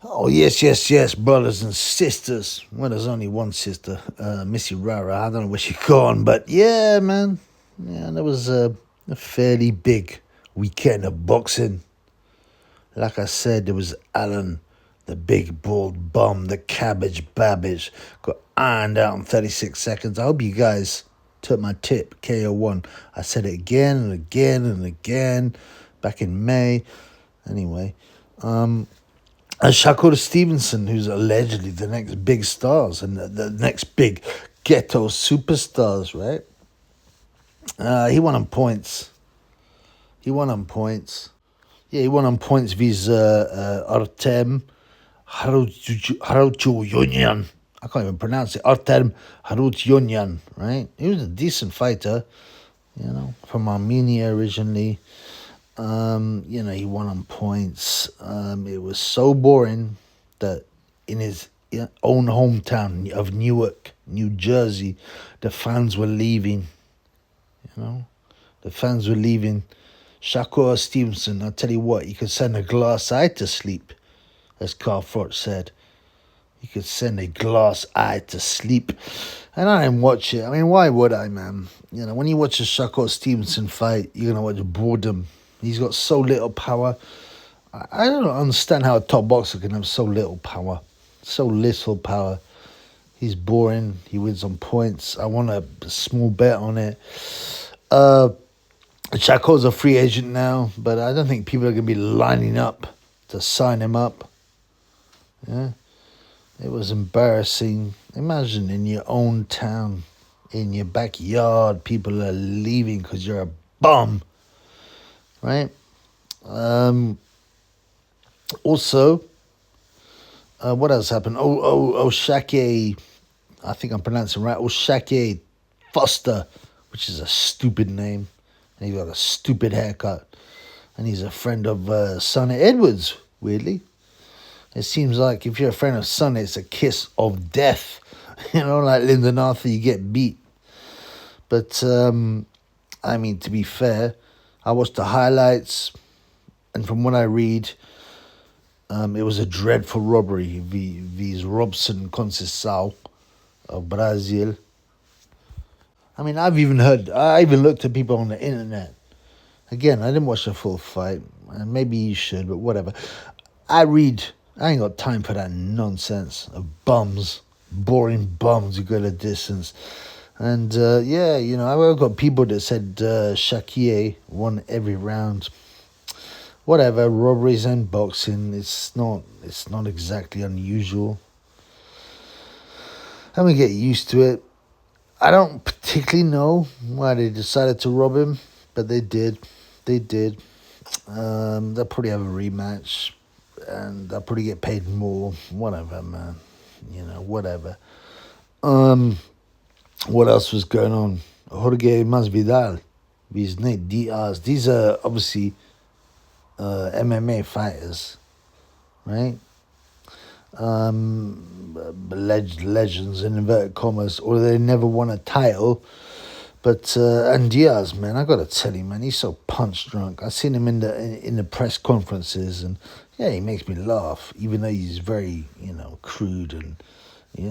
Oh, yes, yes, yes, brothers and sisters. Well, there's only one sister, Missy Rara. I don't know where she gone, but yeah, man. Yeah, that was a fairly big weekend of boxing. Like I said, there was Alan, the big bald bum, the cabbage Babic, got ironed out in 36 seconds. I hope you guys took my tip, KO1. I said it again and again and again back in May. Anyway, Shakur Stevenson, who's allegedly the next big stars and the next big ghetto superstars, right? He won on points. He won on points. Yeah, he won on points vis Artem Harutyunyan. I can't even pronounce it. Artem Harutyunyan, right? He was a decent fighter, from Armenia originally. He won on points. It was so boring that in his own hometown of Newark, New Jersey, the fans were leaving. The fans were leaving. Shakur Stevenson, I'll tell you what, you could send a glass eye to sleep, as Carl Froch said. You could send a glass eye to sleep. And I didn't watch it. I mean, why would I, man? When you watch a Shakur Stevenson fight, you're going to watch boredom. He's got so little power. I don't understand how a top boxer can have so little power. So little power. He's boring. He wins on points. I want a small bet on it. Shakur's a free agent now, but I don't think people are going to be lining up to sign him up. Yeah. It was embarrassing. Imagine in your own town, in your backyard, people are leaving because you're a bum. Right? Also, what else happened? Shake, I think I'm pronouncing it right. Shake Foster, which is a stupid name. And he got a stupid haircut. And he's a friend of Sonny Edwards, weirdly. It seems like if you're a friend of Sonny, it's a kiss of death. Like Lyndon Arthur, you get beat. But, to be fair, I watched the highlights, and from what I read, it was a dreadful robbery. These Robson Conceição of Brazil. I even looked at people on the internet. Again, I didn't watch the full fight, and maybe you should, but whatever. I ain't got time for that nonsense of bums, boring bums who go the distance. And, I've got people that said Shakir won every round. Whatever, robberies and boxing, it's not exactly unusual. I'm going to get used to it. I don't particularly know why they decided to rob him, but they did. They'll probably have a rematch, and they'll probably get paid more. Whatever, man. Whatever. What else was going on? Jorge Masvidal, these Nate Diaz. These are obviously MMA fighters, right? Legends in inverted commas, or they never won a title. But and Diaz, man, I gotta tell you, man, he's so punch drunk. I've seen him in the press conferences, and yeah, he makes me laugh, even though he's very crude and he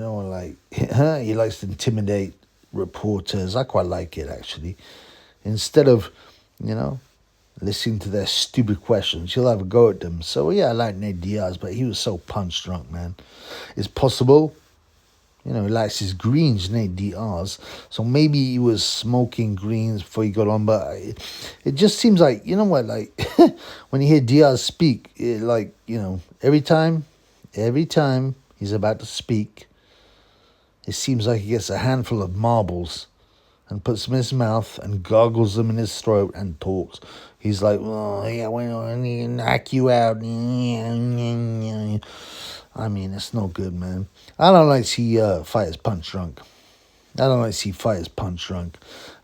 likes to intimidate reporters. I quite like it, actually. Instead of listening to their stupid questions, he'll have a go at them. So yeah, I like Nate Diaz, but he was so punch drunk, man. It's possible. He likes his greens, Nate Diaz. So maybe he was smoking greens before he got on. But it just seems like, when you hear Diaz speak, every time he's about to speak, it seems like he gets a handful of marbles and puts them in his mouth and gargles them in his throat and talks. He's like, oh, yeah, well, I need to knock you out. I mean, it's no good, man. I don't like to see fighters punch drunk.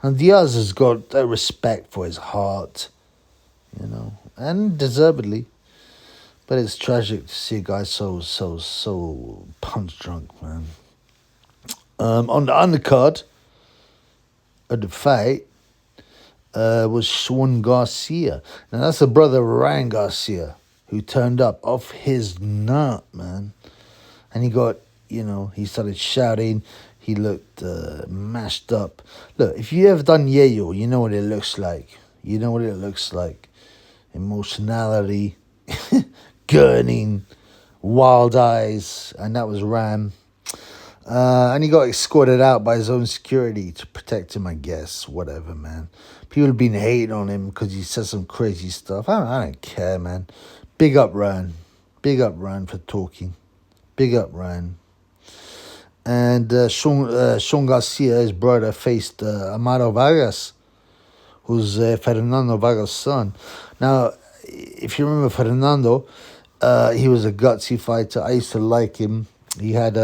And Diaz has got a respect for his heart, and deservedly. But it's tragic to see a guy so punch drunk, man. On the undercard of the fight was Shakur Garcia. Now, that's the brother of Ryan Garcia, who turned up off his nut, man. And he got, he started shouting. He looked mashed up. Look, if you ever done yayo, you know what it looks like. You know what it looks like. Emotionality, gurning, wild eyes, and that was Ram. And he got escorted out by his own security to protect him, I guess. Whatever, man. People have been hating on him because he said some crazy stuff. I don't care, man. Big up, Ryan. Big up, Ryan, for talking. Big up, Ryan. And Sean Garcia, his brother, faced Amaro Vargas, who's Fernando Vargas' son. Now, if you remember Fernando, he was a gutsy fighter. I used to like him. He had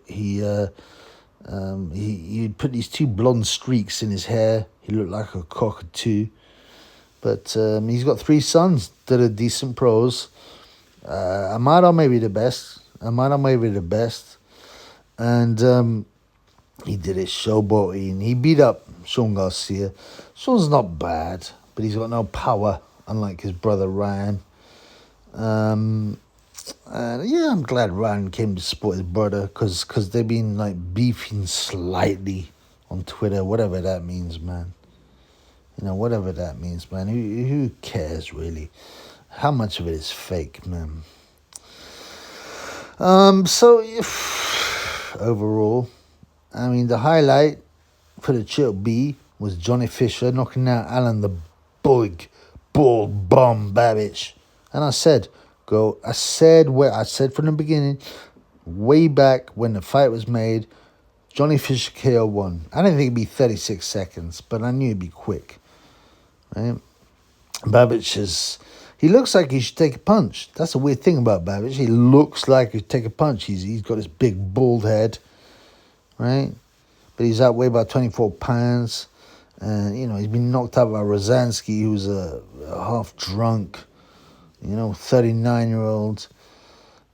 he'd put these two blonde streaks in his hair. He looked like a cockatoo. But he's got 3 sons that are decent pros. Amaro may be the best. And he did it showboating. He beat up Sean Garcia. Sean's not bad, but he's got no power, unlike his brother Ryan. And yeah, I'm glad Ryan came to support his brother because they've been like beefing slightly on Twitter, whatever that means, man. Whatever that means, man. Who cares, really? How much of it is fake, man? So, overall, I mean, the highlight for the Chill B was Johnny Fisher knocking out Alan the big, bald bomb Babic. And I said from the beginning, way back when the fight was made, Johnny Fisher KO won. I didn't think it'd be 36 seconds, but I knew it'd be quick. Right? Babic he looks like he should take a punch. That's a weird thing about Babic. He looks like he should take a punch. He's got this big bald head, right? But he's outweighed by 24 pounds. And, he's been knocked out by Rosansky, who's a half drunk, 39-year-old.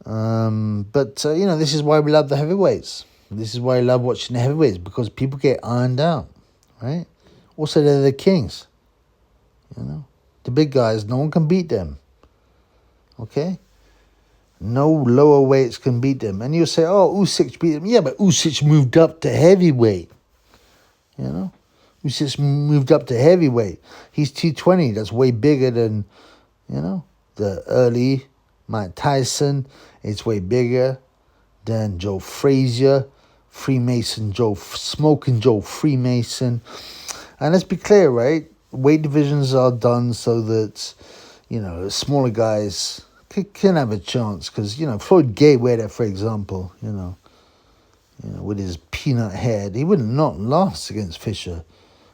But this is why we love the heavyweights. This is why I love watching the heavyweights, because people get ironed out, right? Also, they're the kings, The big guys, no one can beat them, okay? No lower weights can beat them. And you'll say, oh, Usyk beat them. Yeah, but Usyk moved up to heavyweight, Usyk moved up to heavyweight. He's 220. That's way bigger than, the early Mike Tyson. It's way bigger than Joe Frazier, Freemason Joe, Smoking Joe Freemason. And let's be clear, right? Weight divisions are done so that, smaller guys can have a chance. Because, Floyd Mayweather, for example, with his peanut head, he would not last against Fisher.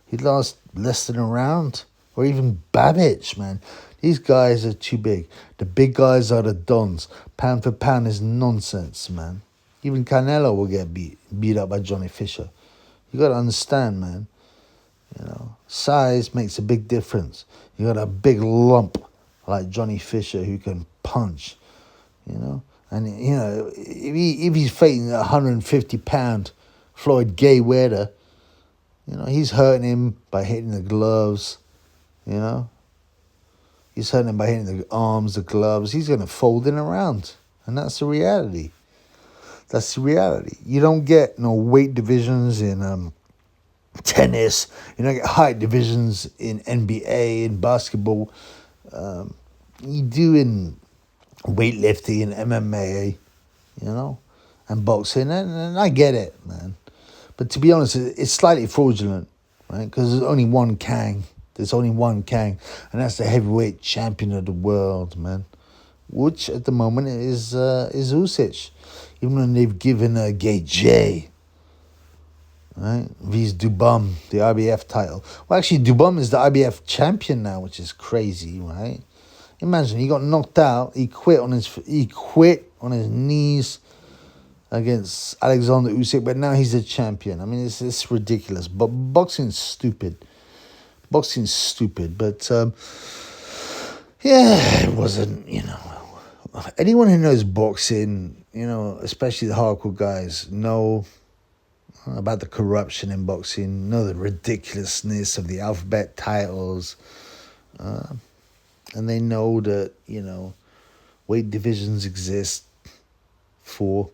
He'd last less than a round. Or even Babic, man. These guys are too big. The big guys are the dons. Pound for pound is nonsense, man. Even Canelo will get beat up by Johnny Fisher. You got to understand, man. Size makes a big difference. You got a big lump like Johnny Fisher who can punch, And, if he's fighting a 150-pound Floyd Mayweather, he's hurting him by hitting the gloves, He's hurting him by hitting the arms, the gloves. He's going to fold in around. And that's the reality. That's the reality. You don't get no weight divisions in tennis. You don't get height divisions in NBA, in basketball. You do in weightlifting and MMA, and boxing. And I get it, man. But to be honest, it's slightly fraudulent, right? Because there's only one Kang. There's only one Kang. And that's the heavyweight champion of the world, man. Which at the moment is Usyk. Even when they've given Gay J, right? V's Dubum, the IBF title. Well, actually, Dubum is the IBF champion now, which is crazy, right? Imagine, he got knocked out. He quit on his knees against Alexander Usyk, but now he's the champion. I mean, it's ridiculous. But boxing's stupid. But yeah, it wasn't, anyone who knows boxing, especially the hardcore guys, know about the corruption in boxing, know the ridiculousness of the alphabet titles, and they know that, weight divisions exist for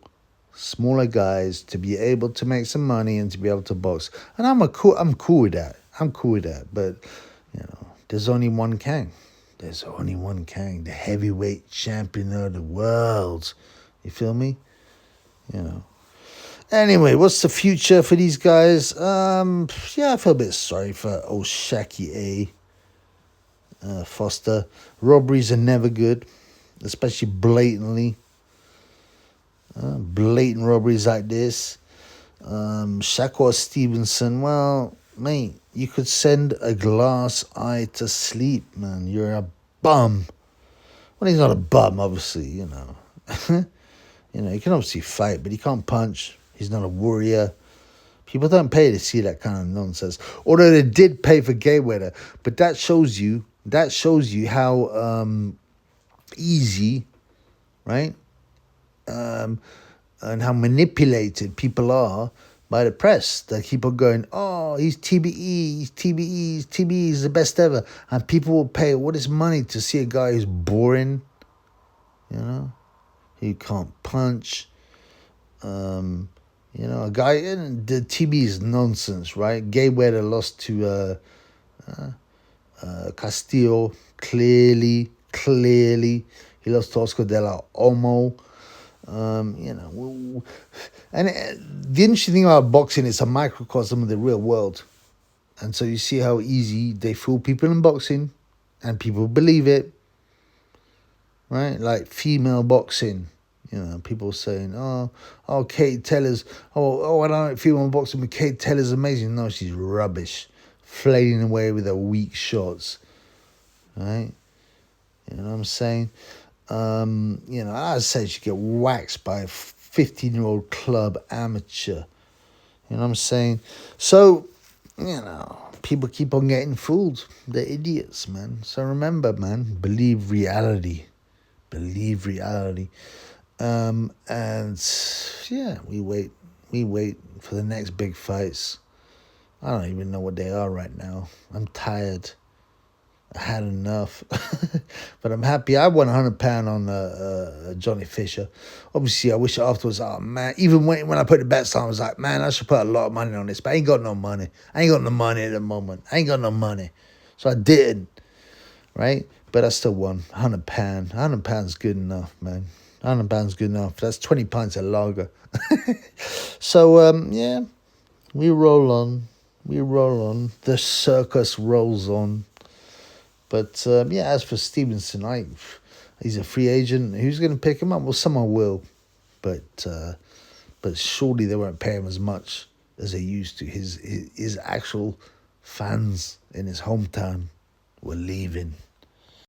smaller guys to be able to make some money and to be able to box. And I'm cool with that. I'm cool with that. But, you know, there's only one Kang. There's only one Kang, the heavyweight champion of the world. You feel me? You know. Anyway, what's the future for these guys? Yeah, I feel a bit sorry for old Shaky Foster. Robberies are never good, especially blatantly. Blatant robberies like this. Shakur Stevenson, well, mate, you could send a glass eye to sleep, man. You're a bum. Well, he's not a bum, obviously, you know. You know, he can obviously fight, but he can't punch. He's not a warrior. People don't pay to see that kind of nonsense. Although they did pay for Mayweather, but that shows you how easy, right? And how manipulated people are by the press. They keep on going, oh, he's TBE, he's the best ever. And people will pay all this money to see a guy who's boring, you know, who can't punch. You know, a guy, and the TB is nonsense, right? Mayweather lost to Castillo, clearly. He lost to Oscar de la Homo. You know, and the interesting thing about boxing, it's a microcosm of the real world. And so you see how easy they fool people in boxing, and people believe it, right? Like female boxing. You know, people saying, oh, Kate Taylor's, I don't like female boxing, but Kate Taylor's amazing. No, she's rubbish. Flailing away with her weak shots. Right? You know what I'm saying? You know, I say she get waxed by a 15-year-old club amateur. You know what I'm saying? So, you know, people keep on getting fooled. They're idiots, man. So remember, man, believe reality. Believe reality. And yeah, we wait for the next big fights. I don't even know what they are right now. I'm tired. I had enough. But I'm happy. I won £100 on Johnny Fisher. Obviously, I wish afterwards, oh man, even when I put the bets on, I was like, man, I should put a lot of money on this, but I ain't got no money. I ain't got no money at the moment. I ain't got no money. So I didn't, right? But I still won £100. £100 good enough, man. £100 good enough. That's 20 pints of lager. So, yeah, we roll on. We roll on. The circus rolls on. But, yeah, as for Stevenson, he's a free agent. Who's going to pick him up? Well, someone will. But surely they won't pay him as much as they used to. His actual fans in his hometown were leaving.